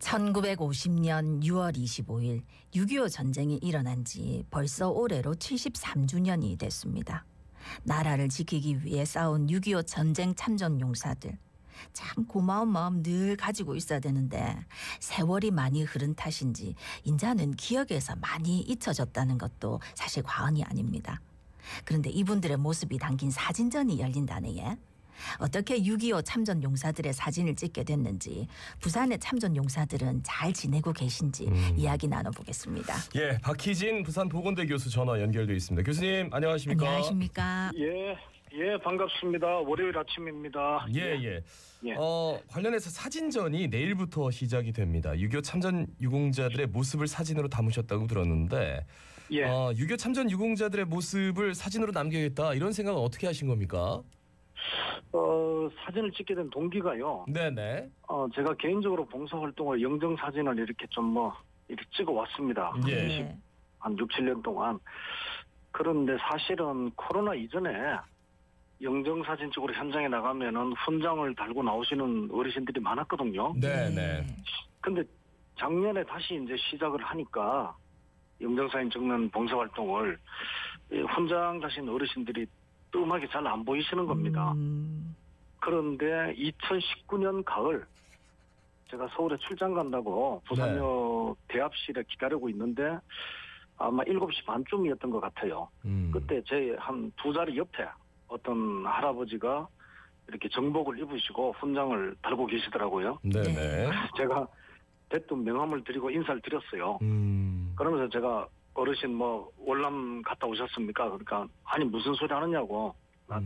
1950년 6월 25일 6.25 전쟁이 일어난 지 벌써 올해로 73주년이 됐습니다. 나라를 지키기 위해 싸운 6.25 전쟁 참전 용사들. 참 고마운 마음 늘 가지고 있어야 되는데 세월이 많이 흐른 탓인지 인자는 기억에서 많이 잊혀졌다는 것도 사실 과언이 아닙니다. 그런데 이분들의 모습이 담긴 사진전이 열린다네요. 어떻게 6.25 참전 용사들의 사진을 찍게 됐는지, 부산의 참전 용사들은 잘 지내고 계신지 이야기 나눠보겠습니다. 예, 박희진 부산보건대 교수 전화 연결돼 있습니다. 교수님 안녕하십니까? 안녕하십니까? 예, 반갑습니다. 월요일 아침입니다. 예. 관련해서 사진전이 내일부터 시작이 됩니다. 6.25 참전 유공자들의 모습을 사진으로 담으셨다고 들었는데 6.25 참전 유공자들의 모습을 사진으로 남겨야겠다 이런 생각은 어떻게 하신 겁니까? 사진을 찍게 된 동기가요. 네네. 제가 개인적으로 봉사활동을 영정사진을 이렇게 이렇게 찍어왔습니다. 예. 한 6, 7년 동안. 그런데 사실은 코로나 이전에 영정사진 찍으러 현장에 나가면은 훈장을 달고 나오시는 어르신들이 많았거든요. 네네. 근데 작년에 다시 이제 시작을 하니까 영정사진 찍는 봉사활동을 훈장 다신 어르신들이 뜸하게 잘 안 보이시는 겁니다. 그런데 2019년 가을 제가 서울에 출장 간다고 부산역 대합실에 기다리고 있는데 아마 7시 반쯤이었던 것 같아요. 그때 제 한 두 자리 옆에 어떤 할아버지가 이렇게 정복을 입으시고 훈장을 달고 계시더라고요. 네네. 제가 대뜸 명함을 드리고 인사를 드렸어요. 그러면서 제가 어르신 월남 갔다 오셨습니까? 그러니까 아니 무슨 소리 하느냐고.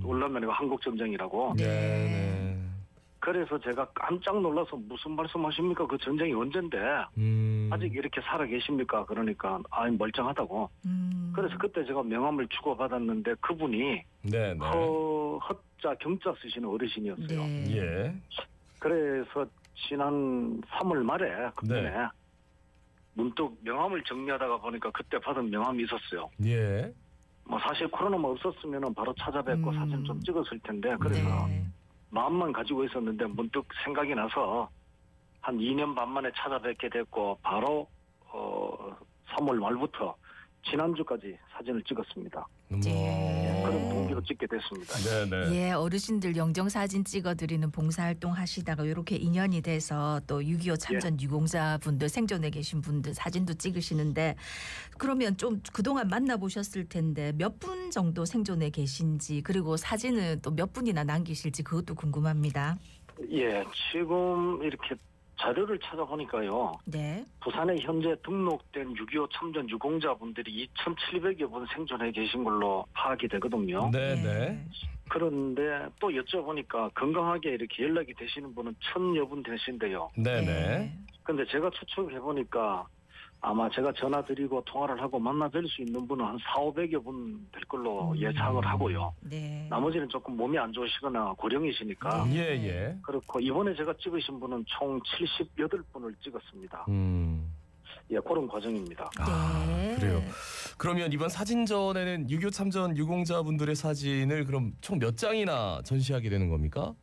월남이 아니고 한국전쟁이라고. 네. 그래서 제가 깜짝 놀라서 무슨 말씀하십니까? 그 전쟁이 언젠데 아직 이렇게 살아 계십니까? 그러니까 아니 멀쩡하다고. 그래서 그때 제가 명함을 주고받았는데 그분이 허자 경자 쓰시는 어르신이었어요. 네. 예. 그래서 지난 3월 말에 그때 문득 명함을 정리하다가 보니까 그때 받은 명함이 있었어요. 예. 사실 코로나만 없었으면 바로 찾아뵙고 사진 좀 찍었을 텐데 그래서 마음만 가지고 있었는데 문득 생각이 나서 한 2년 반 만에 찾아뵙게 됐고 바로 3월 말부터 지난주까지 사진을 찍었습니다. 그런 동기로 찍게 됐습니다. 네네. 예, 어르신들 영정사진 찍어드리는 봉사활동 하시다가 이렇게 인연이 돼서 또 6.25 참전 유공자분들 생존해 계신 분들 사진도 찍으시는데 그러면 좀 그동안 만나보셨을 텐데 몇 분 정도 생존해 계신지 그리고 사진은 또 몇 분이나 남기실지 그것도 궁금합니다. 예, 지금 이렇게 자료를 찾아보니까요. 네. 부산에 현재 등록된 6.25 참전 유공자분들이 2,700여 분 생존해 계신 걸로 파악이 되거든요. 네네. 그런데 또 여쭤보니까 건강하게 이렇게 연락이 되시는 분은 1,000여 분 되신데요. 네네. 근데 제가 추측을 해보니까 아마 제가 전화 드리고 통화를 하고 만나 뵐 수 있는 분은 한 4,500여 분 될 걸로 예상을 하고요. 네. 나머지는 조금 몸이 안 좋으시거나 고령이시니까. 예. 그렇고 이번에 제가 찍으신 분은 총 78분을 찍었습니다. 예, 그런 과정입니다. 네. 그래요. 그러면 이번 사진전에는 6.25 참전 유공자분들의 사진을 그럼 총 몇 장이나 전시하게 되는 겁니까?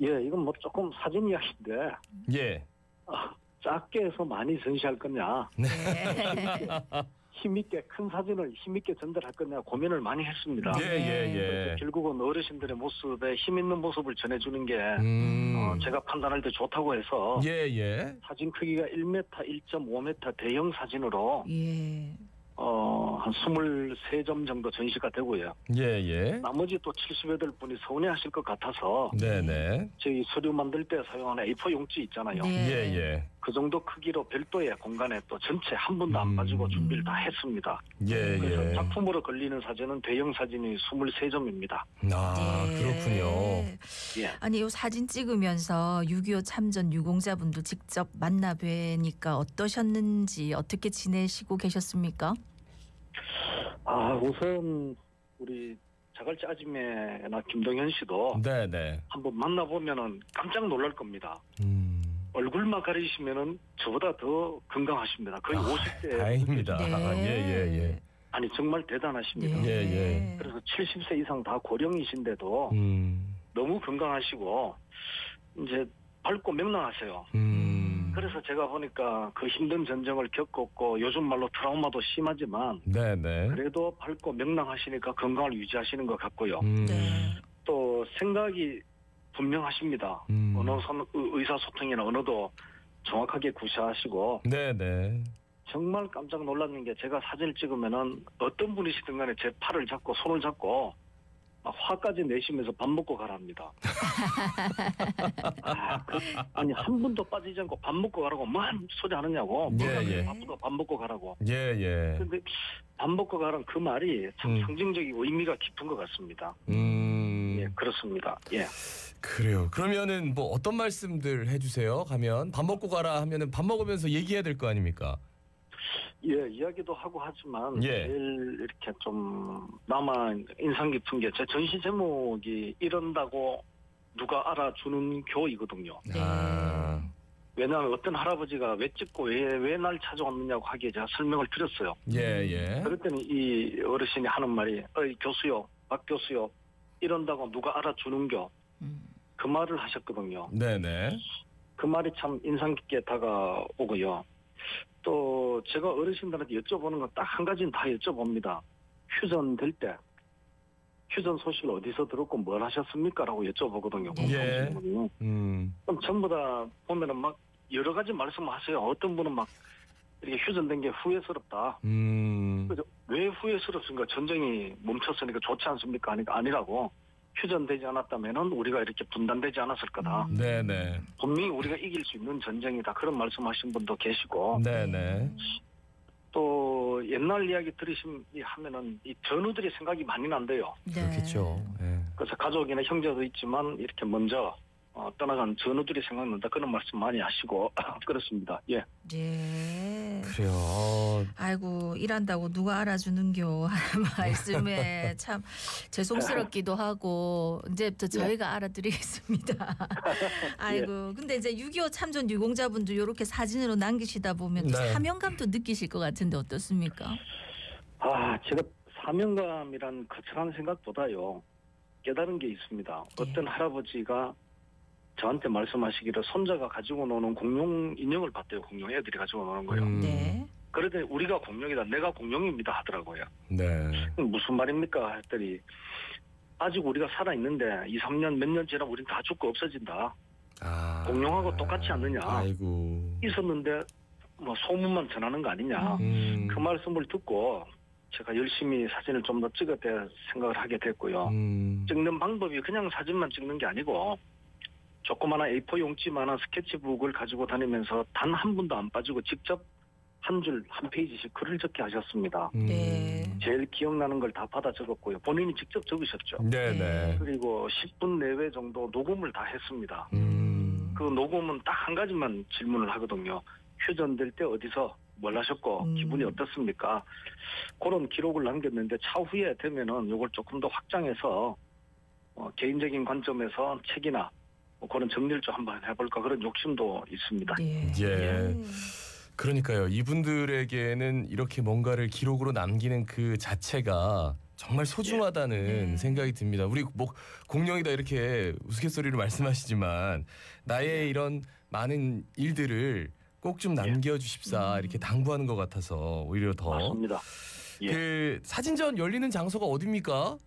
예, 이건 조금 사진 이야기인데. 예. 작게 해서 많이 전시할 거냐. 네. 힘있게 큰 사진을 힘있게 전달할 거냐 고민을 많이 했습니다. 예. 결국은 어르신들의 모습에 힘있는 모습을 전해주는 게 제가 판단할 때 좋다고 해서 사진 크기가 1m, 1.5m 대형 사진으로 한 23점 정도 전시가 되고요. 나머지 또 78분이 서운해하실 것 같아서 저희 서류 만들 때 사용하는 A4 용지 있잖아요. 그 정도 크기로 별도의 공간에 또 전체 한 분도 안 빠지고 준비를 다 했습니다. 그래서 작품으로 걸리는 사진은 대형 사진이 23점입니다. 그렇군요. 아니 이 사진 찍으면서 6.25 참전 유공자분들 직접 만나 뵈니까 어떠셨는지 어떻게 지내시고 계셨습니까? 우선 우리 자갈치 아지매나 김동현 씨도 한번 만나보면은 깜짝 놀랄 겁니다. 얼굴만 가리시면은 저보다 더 건강하십니다. 거의 50대. 다행입니다. 아니 정말 대단하십니다. 그래서 70세 이상 다 고령이신데도 너무 건강하시고 이제 밝고 명랑하세요. 그래서 제가 보니까 그 힘든 전쟁을 겪었고 요즘 말로 트라우마도 심하지만 네네. 그래도 밝고 명랑하시니까 건강을 유지하시는 것 같고요. 네. 또 생각이 분명하십니다. 의사소통이나 언어도 정확하게 구사하시고 네네. 정말 깜짝 놀랐는 게 제가 사진을 찍으면은 어떤 분이시든 간에 제 팔을 잡고 손을 잡고 막 화까지 내시면서 밥 먹고 가랍니다. 아니 한 분도 빠지지 않고 밥 먹고 가라고 뭐 한 소리 하느냐고. 예. 바쁘다 밥 먹고 가라고. 예. 근데 밥 먹고 가라는 그 말이 참 상징적이고 의미가 깊은 것 같습니다. 예, 그렇습니다. 예. 그래요. 그러면은 뭐 어떤 말씀들 해주세요? 가면 밥 먹고 가라 하면은 밥 먹으면서 얘기해야 될 거 아닙니까? 예, 이야기도 하고 하지만 제일 이렇게 좀 남아 인상 깊은 게 제 전시 제목이 이런다고 누가 알아주는 교이거든요. 아. 왜냐하면 어떤 할아버지가 왜 찍고 왜 날 찾아왔느냐고 하기에 제가 설명을 드렸어요. 예. 그랬더니 이 어르신이 하는 말이 어이 교수요, 박 교수요, 이런다고 누가 알아주는겨. 그 말을 하셨거든요. 네네. 그 말이 참 인상 깊게 다가오고요. 또 제가 어르신들한테 여쭤보는 건 딱 한 가지는 다 여쭤봅니다. 휴전 될 때 휴전 소식을 어디서 들었고 뭘 하셨습니까? 라고 여쭤보거든요. 예. 그럼 전부 다 보면은 막 여러 가지 말씀하세요. 어떤 분은 막 이렇게 휴전된 게 후회스럽다. 왜 후회스럽습니까? 전쟁이 멈췄으니까 좋지 않습니까? 아니라고. 휴전되지 않았다면은 우리가 이렇게 분단되지 않았을 거다. 네네. 분명히 우리가 이길 수 있는 전쟁이다. 그런 말씀하신 분도 계시고. 네네. 또 옛날 이야기 하면은 이 전우들이 생각이 많이 난대요. 네. 그렇겠죠. 네. 그래서 가족이나 형제도 있지만 이렇게 먼저 떠나간 전우들이 생각난다. 그런 말씀 많이 하시고 그렇습니다. 예. 예. 그래요. 아이고 일한다고 누가 알아주는겨 하는 말씀에 참 죄송스럽기도 하고 이제부터 저희가 알아드리겠습니다. 아이고 근데 이제 6.25 참전 유공자분도 이렇게 사진으로 남기시다 보면 또 사명감도 느끼실 것 같은데 어떻습니까? 제가 사명감이란 거창한 생각보다요. 깨달은 게 있습니다. 어떤 할아버지가 저한테 말씀하시기를 손자가 가지고 노는 공룡 인형을 봤대요. 공룡 애들이 가지고 노는 거요. 네. 그러더니 우리가 공룡이다. 내가 공룡입니다 하더라고요. 네. 무슨 말입니까? 했더니 아직 우리가 살아있는데 2, 3년 몇 년 지나면 우린 다 죽고 없어진다. 공룡하고 똑같지 않느냐. 아이고. 있었는데 뭐 소문만 전하는 거 아니냐. 그 말씀을 듣고 제가 열심히 사진을 좀 더 찍어야 될 생각을 하게 됐고요. 찍는 방법이 그냥 사진만 찍는 게 아니고 조그마한 A4 용지만한 스케치북을 가지고 다니면서 단 한 분도 안 빠지고 직접 한 줄 한 페이지씩 글을 적게 하셨습니다. 네. 제일 기억나는 걸 다 받아 적었고요. 본인이 직접 적으셨죠. 네네. 그리고 10분 내외 정도 녹음을 다 했습니다. 그 녹음은 딱 한 가지만 질문을 하거든요. 휴전될 때 어디서 뭘 하셨고 기분이 어떻습니까? 그런 기록을 남겼는데 차후에 되면은 이걸 조금 더 확장해서 개인적인 관점에서 책이나 그런 정리를 좀 한번 해볼까 그런 욕심도 있습니다. 예. 그러니까요. 이분들에게는 이렇게 뭔가를 기록으로 남기는 그 자체가 정말 소중하다는 생각이 듭니다. 우리 뭐 공룡이다 이렇게 우스갯소리로 말씀하시지만 나의 이런 많은 일들을 꼭 좀 남겨주십사 이렇게 당부하는 것 같아서 오히려 더. 맞습니다. 그 사진전 열리는 장소가 어디입니까?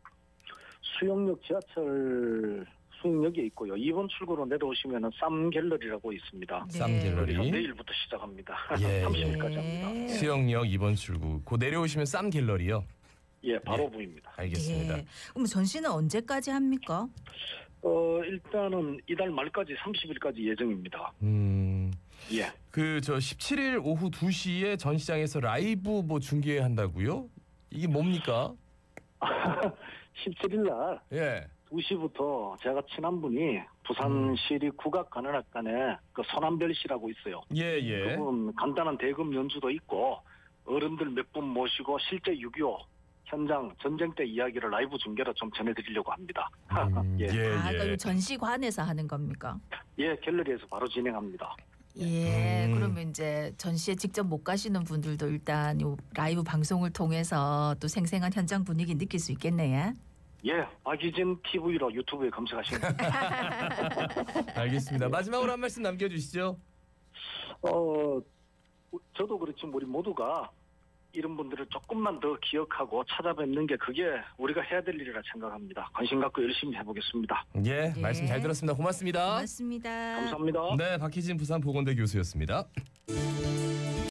수영역 지하철 수영역에 있고요. 2번 출구로 내려오시면은 쌈 갤러리라고 있습니다. 쌈 갤러리. 내일부터 시작합니다. 예. 30일까지 합니다. 수영역 2번 출구. 그 내려오시면 쌈 갤러리요. 예, 바로 보입니다. 알겠습니다. 그럼 전시는 언제까지 합니까? 일단은 이달 말까지 30일까지 예정입니다. 예. 그 17일 오후 2시에 전시장에서 라이브 뭐 중계한다고요? 이게 뭡니까? 17일 날 2시부터 제가 친한 분이 부산시립 국악관현악단에 그 손한별 씨라고 있어요. 그분 간단한 대금 연주도 있고 어른들 몇 분 모시고 실제 6.25 현장 전쟁 때 이야기를 라이브 중계로 좀 전해드리려고 합니다. 그럼 전시관에서 하는 겁니까? 예, 갤러리에서 바로 진행합니다. 그러면 이제 전시에 직접 못 가시는 분들도 일단 요 라이브 방송을 통해서 또 생생한 현장 분위기 느낄 수 있겠네요. 예, 박유진 TV로 유튜브에 검색하시면 됩니다. 알겠습니다. 마지막으로 한 말씀 남겨주시죠. 저도 그렇지만 우리 모두가 이런 분들을 조금만 더 기억하고 찾아뵙는 게 그게 우리가 해야 될 일이라 생각합니다. 관심 갖고 열심히 해보겠습니다. 예, 말씀 잘 들었습니다. 고맙습니다. 고맙습니다. 감사합니다. 네, 박희진 부산보건대 교수였습니다.